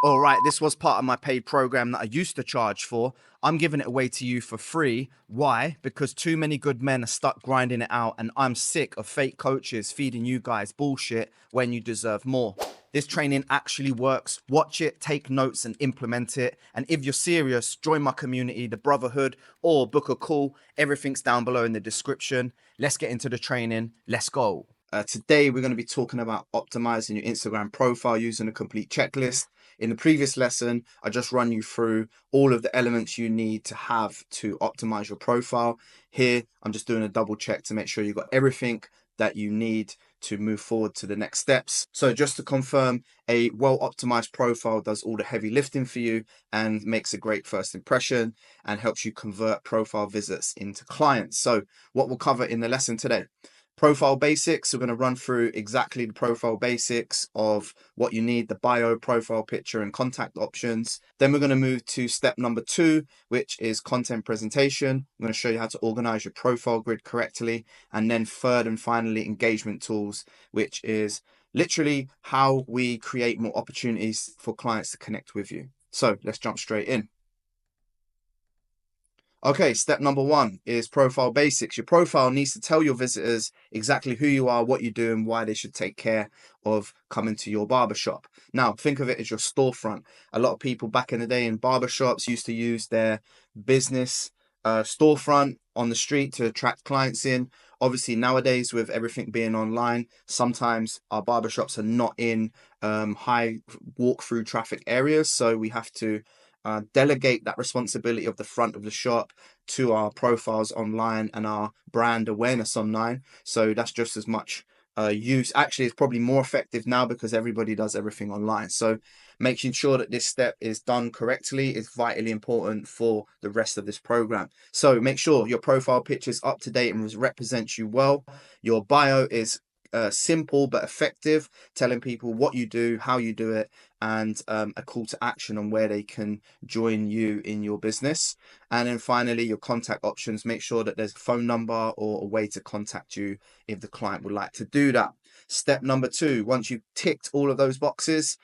All right, this was part of my paid program that I used to charge for. I'm giving it away to you for free. Why? Because too many good men are stuck grinding it out, and I'm sick of fake coaches feeding you guys bullshit when you deserve more. This training actually works. Watch it, take notes, and implement it. And if you're serious, join my community, the Brotherhood, or book a call. Everything's down below in the description. Let's get into the training. Let's go. Today, we're going to be talking about optimizing your Instagram profile using a complete checklist. In the previous lesson, I just run you through all of the elements you need to have to optimize your profile. Here, I'm just doing a double check to make sure you've got everything that you need to move forward to the next steps. So just to confirm, a well-optimized profile does all the heavy lifting for you and makes a great first impression and helps you convert profile visits into clients. So what we'll cover in the lesson today: profile basics. We're going to run through exactly the profile basics of what you need, the bio, profile picture, and contact options. Then we're going to move to step number 2, which is content presentation. I'm going to show you how to organize your profile grid correctly. And then third and finally, engagement tools, which is literally how we create more opportunities for clients to connect with you. So let's jump straight in. Okay, step number 1 is profile basics. Your profile needs to tell your visitors exactly who you are, what you do, and why they should take care of coming to your barbershop. Now, think of it as your storefront. A lot of people back in the day in barbershops used to use their business storefront on the street to attract clients in. Obviously, nowadays, with everything being online, sometimes our barbershops are not in high walk-through traffic areas, so we have to delegate that responsibility of the front of the shop to our profiles online and our brand awareness online. So that's just as much use. Actually, it's probably more effective now because everybody does everything online. So making sure that this step is done correctly is vitally important for the rest of this program. So make sure your profile picture is up to date and represents you well. Your bio is simple but effective, telling people what you do, how you do it, and a call to action on where they can join you in your business. And then finally, your contact options. Make sure that there's a phone number or a way to contact you if the client would like to do that. Step number 2, once you've ticked all of those boxes,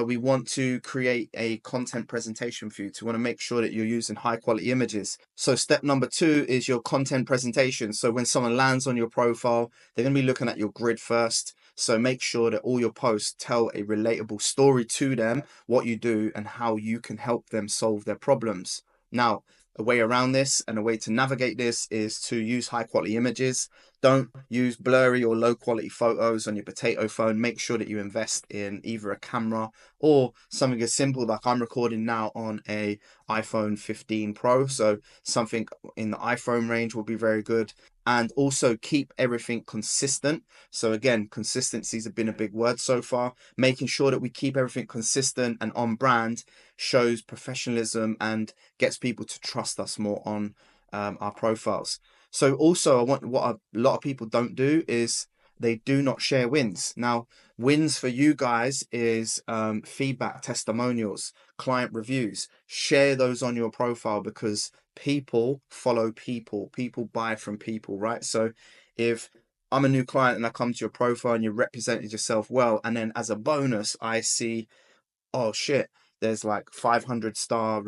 we want to create a content presentation for you. To want to make sure that you're using high quality images. So step number 2 is your content presentation. So when someone lands on your profile, they're going to be looking at your grid first. So make sure that all your posts tell a relatable story to them, what you do and how you can help them solve their problems. Now, a way around this and a way to navigate this is to use high quality images. Don't use blurry or low quality photos on your potato phone. Make sure that you invest in either a camera or something as simple like I'm recording now on a iPhone 15 Pro. So something in the iPhone range will be very good. And also keep everything consistent. So again, consistencies have been a big word so far. Making sure that we keep everything consistent and on brand shows professionalism and gets people to trust us more on our profiles. So also, what a lot of people don't do is they do not share wins. Now, wins for you guys is feedback, testimonials, client reviews. Share those on your profile because people follow people. People buy from people, right? So if I'm a new client and I come to your profile and you represented yourself well, and then as a bonus, I see, oh shit, there's like 5-star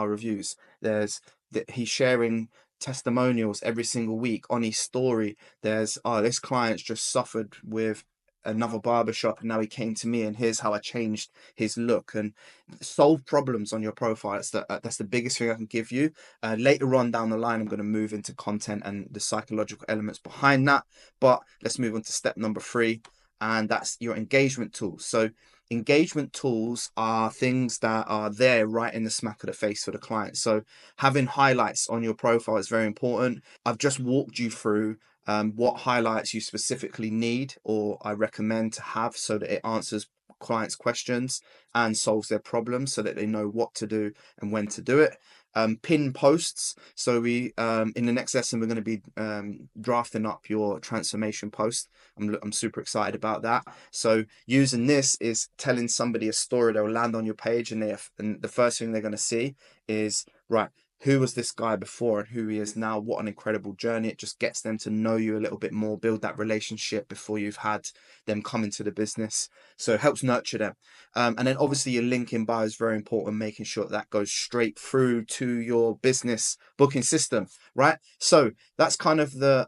reviews. There's that he's sharing testimonials every single week on his story. There's, oh, this client's just suffered with another barbershop and now he came to me and here's how I changed his look. And solve problems on your profile. That's the biggest thing I can give you. Later on down the line, I'm going to move into content and the psychological elements behind that. But let's move on to step number 3, and that's your engagement tools. So engagement tools are things that are there right in the smack of the face for the client. So having highlights on your profile is very important. I've just walked you through what highlights you specifically need or I recommend to have so that it answers clients' questions and solves their problems so that they know what to do and when to do it. Pin posts. So we in the next lesson we're going to be drafting up your transformation post. I'm super excited about that. So using this is telling somebody a story. They'll land on your page and the first thing they're going to see is, right, who was this guy before and who he is now. What an incredible journey. It just gets them to know you a little bit more, build that relationship before you've had them come into the business. So it helps nurture them. And then obviously your link in bio is very important, making sure that goes straight through to your business booking system, right? So that's kind of the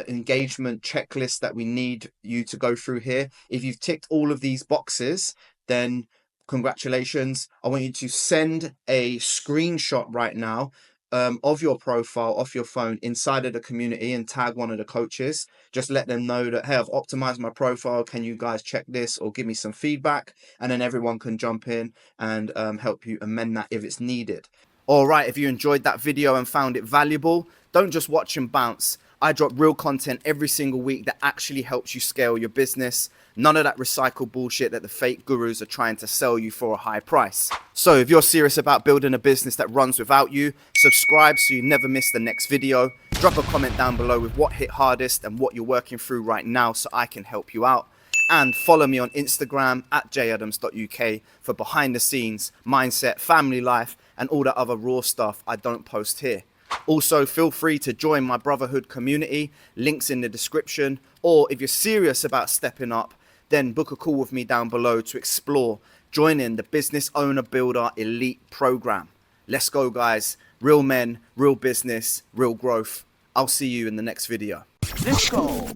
engagement checklist that we need you to go through here. If you've ticked all of these boxes, then congratulations. I want you to send a screenshot right now of your profile off your phone inside of the community and tag one of the coaches. Just let them know that, hey, I've optimized my profile. Can you guys check this or give me some feedback? And then everyone can jump in and help you amend that if it's needed. All right, if you enjoyed that video and found it valuable, don't just watch and bounce. I drop real content every single week that actually helps you scale your business. None of that recycled bullshit that the fake gurus are trying to sell you for a high price. So if you're serious about building a business that runs without you, subscribe so you never miss the next video. Drop a comment down below with what hit hardest and what you're working through right now so I can help you out. And follow me on Instagram at jadams.uk for behind the scenes, mindset, family life, and all the other raw stuff I don't post here. Also, feel free to join my brotherhood community, links in the description, or if you're serious about stepping up, then book a call with me down below to explore joining the Business Owner Builder Elite Program. Let's go, guys. Real men, real business, real growth. I'll see you in the next video. Let's go.